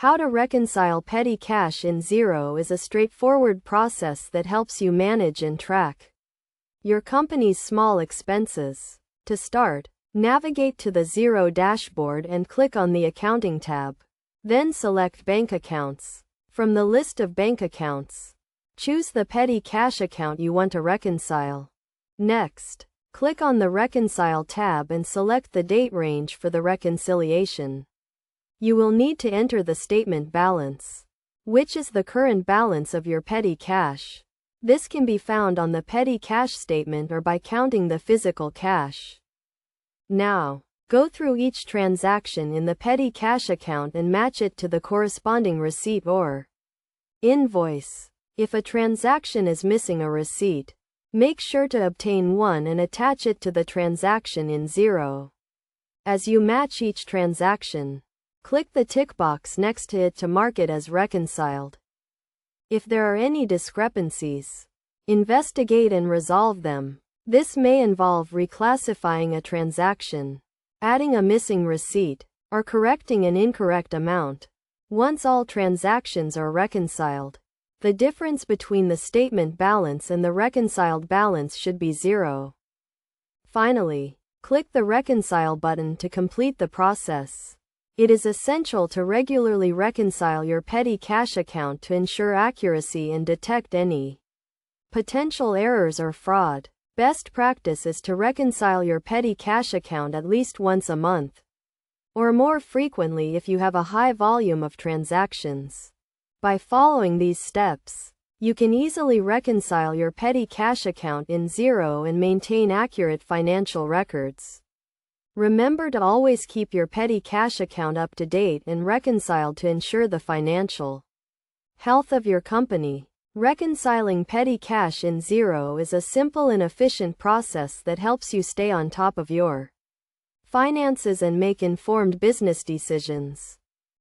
How to reconcile petty cash in Xero is a straightforward process that helps you manage and track your company's small expenses. To start, navigate to the Xero dashboard and click on the Accounting tab. Then select Bank Accounts. From the list of bank accounts, choose the petty cash account you want to reconcile. Next, click on the Reconcile tab and select the date range for the reconciliation. You will need to enter the statement balance, which is the current balance of your petty cash. This can be found on the petty cash statement or by counting the physical cash. Now, go through each transaction in the petty cash account and match it to the corresponding receipt or invoice. If a transaction is missing a receipt, make sure to obtain one and attach it to the transaction in Xero. As you match each transaction, click the tick box next to it to mark it as reconciled. If there are any discrepancies, investigate and resolve them. This may involve reclassifying a transaction, adding a missing receipt, or correcting an incorrect amount. Once all transactions are reconciled, the difference between the statement balance and the reconciled balance should be zero. Finally, click the Reconcile button to complete the process. It is essential to regularly reconcile your petty cash account to ensure accuracy and detect any potential errors or fraud. Best practice is to reconcile your petty cash account at least once a month, or more frequently if you have a high volume of transactions. By following these steps, you can easily reconcile your petty cash account in Xero and maintain accurate financial records. Remember to always keep your petty cash account up to date and reconciled to ensure the financial health of your company. Reconciling petty cash in Xero is a simple and efficient process that helps you stay on top of your finances and make informed business decisions.